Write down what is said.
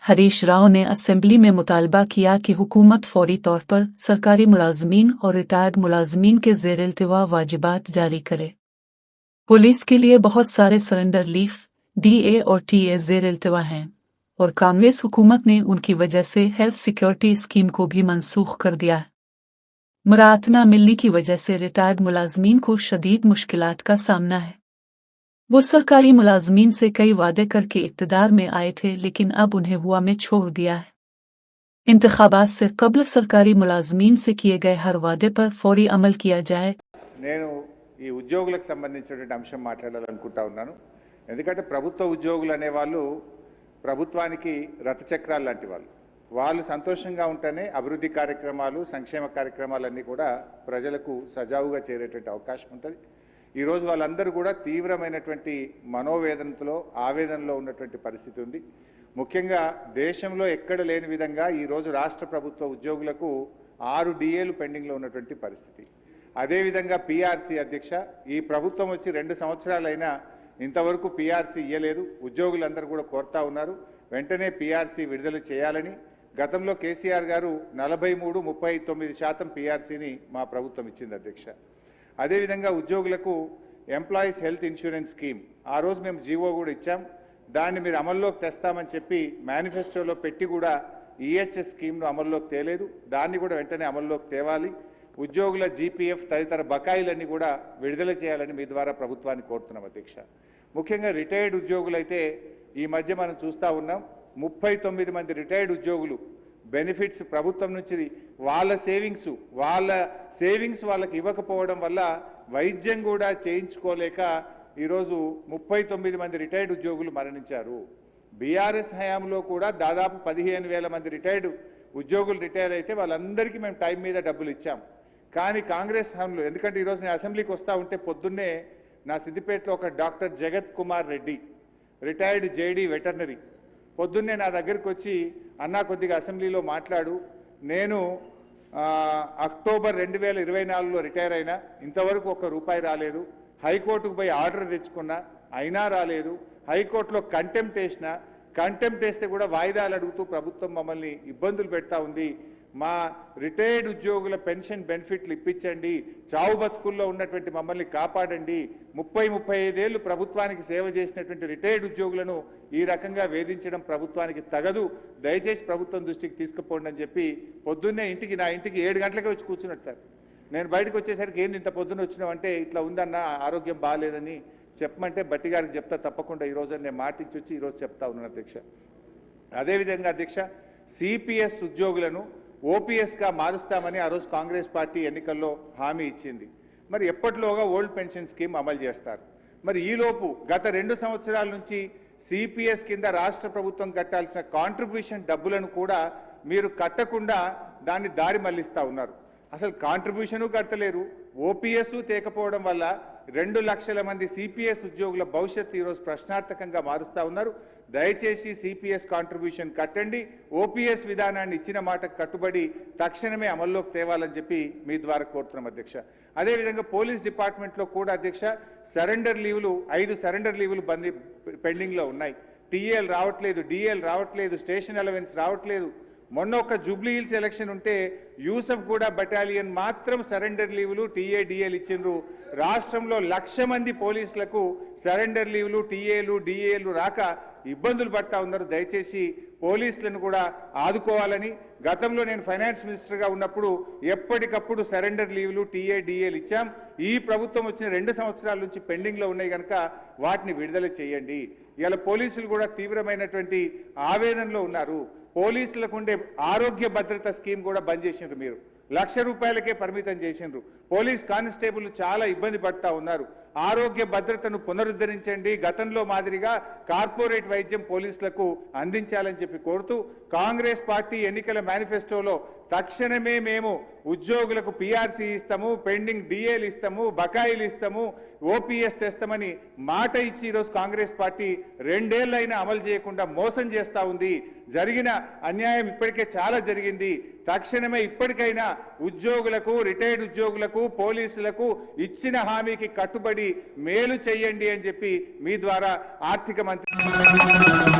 हरीश राव ने असेंबली में मुतालबा किया कि हुकूमत फौरी तौर पर सरकारी मुलाजमीन और रिटायर्ड मुलाजमीन के ज़ेर-इल्तिवा वाजिबात जारी करे। पुलिस के लिए बहुत सारे सरेंडर लीव, DA और TA ज़ेर-इल्तिवा हैं और कांग्रेस हुकूमत ने उनकी वजह से हेल्थ सिक्योरिटी स्कीम को भी मनसूख कर दिया है। मुराद न मिलने की वजह से रिटायर्ड मुलाजमीन को शदीद मुश्किलात का सामना है। वो सरकारी मुलाजमीन से कई वादे करके इक़्तिदार में आए थे, लेकिन अब उन्हें हुआ में छोड़ दिया है। इंतखाबात से कबल सरकारी मुलाजमीन से किए गए हर वादे पर फौरी अमल किया जाए। నేను ఈ ఉద్యోగులకు సంబంధించినటువంటి అంశం మాట్లాడాలనుకుంటా ఉన్నాను. ఎందుకంటే ప్రభుత్వ ఉద్యోగులు అనే వాళ్ళు ప్రభుత్వానికి రథచక్రాలు లాంటి వాళ్ళు. వాళ్ళు సంతోషంగా ఉంటేనే అభివృద్ధి కార్యక్రమాలు, సంక్షేమ కార్యక్రమాలన్నీ కూడా ప్రజలకు సజావుగా చేరేటువంటి అవకాశం ఉంటుంది. ఈ రోజు వాళ్ళందరూ కూడా తీవ్రమైనటువంటి మనోవేదనతో, ఆవేదనలో ఉన్నటువంటి పరిస్థితి ఉంది. ముఖ్యంగా దేశంలో ఎక్కడ లేని విధంగా ఈ రోజు రాష్ట్ర ప్రభుత్వ ఉద్యోగులకు 6 DAలు పెండింగ్లో ఉన్నటువంటి పరిస్థితి. అదేవిధంగా PRC అధ్యక్ష, ఈ ప్రభుత్వం వచ్చి 2 సంవత్సరాలైనా ఇంతవరకు PRC ఇయ్యలేదు. ఉద్యోగులందరూ కూడా కోరుతా ఉన్నారు వెంటనే PRC విడుదల చేయాలని. గతంలో కేసీఆర్ గారు 43-39% PRCని మా ప్రభుత్వం ఇచ్చింది అధ్యక్ష. అదేవిధంగా ఉద్యోగులకు ఎంప్లాయీస్ హెల్త్ ఇన్సూరెన్స్ స్కీమ్ ఆ రోజు మేము జీవో కూడా ఇచ్చాం. దాన్ని మీరు అమల్లోకి తెస్తామని చెప్పి మేనిఫెస్టోలో పెట్టి కూడా EHS స్కీమ్ను అమల్లోకి తేలేదు. దాన్ని కూడా వెంటనే అమల్లోకి తేవాలి. ఉద్యోగుల GPF తదితర బకాయిలన్నీ కూడా విడుదల చేయాలని మీ ద్వారా ప్రభుత్వాన్ని కోరుతున్నాం అధ్యక్ష. ముఖ్యంగా రిటైర్డ్ ఉద్యోగులైతే ఈ మధ్య మనం చూస్తూ ఉన్నాం 39 మంది రిటైర్డ్ ఉద్యోగులు బెనిఫిట్స్ ప్రభుత్వం నుంచి వాళ్ళ సేవింగ్స్ వాళ్ళకి ఇవ్వకపోవడం వల్ల వైద్యం కూడా చేయించుకోలేక ఈరోజు 39 మంది రిటైర్డ్ ఉద్యోగులు మరణించారు. BRS హయాంలో కూడా దాదాపు 15,000 మంది రిటైర్డ్ ఉద్యోగులు రిటైర్ అయితే వాళ్ళందరికీ మేము టైం మీద డబ్బులు ఇచ్చాం. కానీ కాంగ్రెస్ హయాంలో, ఎందుకంటే ఈరోజు నేను అసెంబ్లీకి వస్తూ ఉంటే పొద్దున్నే నా సిద్దిపేటలో ఒక డాక్టర్ జగత్ Kumar Reddy retired JD veterinary పొద్దున్నే నా దగ్గరికి వచ్చి, అన్నా కొద్దిగా అసెంబ్లీలో మాట్లాడు, నేను అక్టోబర్ 2024లో రిటైర్ అయినా, ఇంతవరకు ₹1 రాలేదు. హైకోర్టుకు పోయి ఆర్డర్ తెచ్చుకున్నా, అయినా రాలేదు. హైకోర్టులో కంటెంప్ట్ వేస్తే కూడా వాయిదాలు అడుగుతూ ప్రభుత్వం మమ్మల్ని ఇబ్బందులు పెడతా ఉంది. మా రిటైర్డ్ ఉద్యోగుల పెన్షన్ బెనిఫిట్లు ఇప్పించండి, చావు బతుకుల్లో ఉన్నటువంటి మమ్మల్ని కాపాడండి. 30-35 ఏళ్ళు ప్రభుత్వానికి సేవ చేసినటువంటి రిటైర్డ్ ఉద్యోగులను ఈ రకంగా వేధించడం ప్రభుత్వానికి తగదు, దయచేసి ప్రభుత్వం దృష్టికి తీసుకుపోండి అని చెప్పి పొద్దున్నే నా ఇంటికి 7 గంటలకే వచ్చి కూర్చున్నాడు సార్. నేను బయటకు వచ్చేసరికి ఏంది ఇంత పొద్దున్న వచ్చినామంటే, ఇట్లా ఉందన్న ఆరోగ్యం బాగాలేదని చెప్పమంటే బట్టి గారికి చెప్తా తప్పకుండా ఈరోజు నేను మాటించి వచ్చి ఈరోజు చెప్తా ఉన్నాను అధ్యక్ష. అదేవిధంగా అధ్యక్ష, CPS ఉద్యోగులను OPSగా మారుస్తామని ఆ రోజు కాంగ్రెస్ పార్టీ ఎన్నికల్లో హామీ ఇచ్చింది. మరి ఎప్పటిలోగా ఓల్డ్ పెన్షన్ స్కీమ్ అమలు చేస్తారు? మరి ఈలోపు గత 2 సంవత్సరాల నుంచి CPS కింద రాష్ట్ర ప్రభుత్వం కట్టాల్సిన కాంట్రిబ్యూషన్ డబ్బులను కూడా మీరు కట్టకుండా దాన్ని దారి మళ్లిస్తూ ఉన్నారు. అసలు కాంట్రిబ్యూషను కట్టలేరు, OPS తేకపోవడం వల్ల 2 లక్షల మంది CPS ఉద్యోగుల భవిష్యత్తు ఈరోజు ప్రశ్నార్థకంగా మారుస్తూ ఉన్నారు. దయచేసి CPS కాంట్రిబ్యూషన్ కట్టండి, OPS విధానాన్ని ఇచ్చిన మాటకు కట్టుబడి తక్షణమే అమల్లోకి తేవాలని చెప్పి మీ ద్వారా కోరుతున్నాం అధ్యక్ష. అదేవిధంగా పోలీస్ డిపార్ట్మెంట్లో కూడా అధ్యక్ష సరెండర్ లీవులు 5 సరెండర్ లీవులు పెండింగ్లో ఉన్నాయి. TL రావట్లేదు, DL రావట్లేదు, స్టేషన్ అలవెన్స్ రావట్లేదు. మొన్న ఒక జూబ్లీ హిల్స్ ఎలక్షన్ ఉంటే యూసఫ్ గూడ బటాలియన్ మాత్రం సరెండర్ లీవులు TA DL ఇచ్చిండ్రు. రాష్ట్రంలో 1,00,000 మంది పోలీసులకు సరెండర్ లీవులు TAలు DAలు రాక ఇబ్బందులు పడతా ఉన్నారు. దయచేసి పోలీసులను కూడా ఆదుకోవాలని, గతంలో నేను ఫైనాన్స్ మినిస్టర్గా ఉన్నప్పుడు ఎప్పటికప్పుడు సరెండర్ లీవులు TA DAలు ఇచ్చాం. ఈ ప్రభుత్వం వచ్చిన 2 సంవత్సరాల నుంచి పెండింగ్లో ఉన్నాయి కనుక వాటిని విడుదల చేయండి. ఇలా పోలీసులు కూడా తీవ్రమైనటువంటి ఆవేదనలో ఉన్నారు. పోలీసులకు ఉండే ఆరోగ్య భద్రత స్కీమ్ కూడా బంద్ చేసిండ్రు. మీరు ₹1,00,000కే పరిమితం చేసిండ్రు. పోలీస్ కానిస్టేబుల్ చాలా ఇబ్బంది పడతా ఉన్నారు. ఆరోగ్య భద్రతను పునరుద్ధరించండి, గతంలో మాదిరిగా కార్పొరేట్ వైద్యం పోలీసులకు అందించాలని చెప్పి కోరుతూ కాంగ్రెస్ పార్టీ ఎన్నికల మేనిఫెస్టోలో తక్షణమే మేము ఉద్యోగులకు PRC ఇస్తాము, పెండింగ్ DAలు ఇస్తాము, బకాయిలు ఇస్తాము, OPS తెస్తామని మాట ఇచ్చి ఈరోజు కాంగ్రెస్ పార్టీ 2 ఏళ్లైనా అమలు చేయకుండా మోసం చేస్తూ ఉంది. జరిగిన అన్యాయం ఇప్పటికే చాలా జరిగింది. తక్షణమే ఇప్పటికైనా ఉద్యోగులకు, రిటైర్డ్ ఉద్యోగులకు, పోలీసులకు ఇచ్చిన హామీకి కట్టుబడి మేలు చేయండి అని చెప్పి మీ ద్వారా ఆర్థిక మంత్రి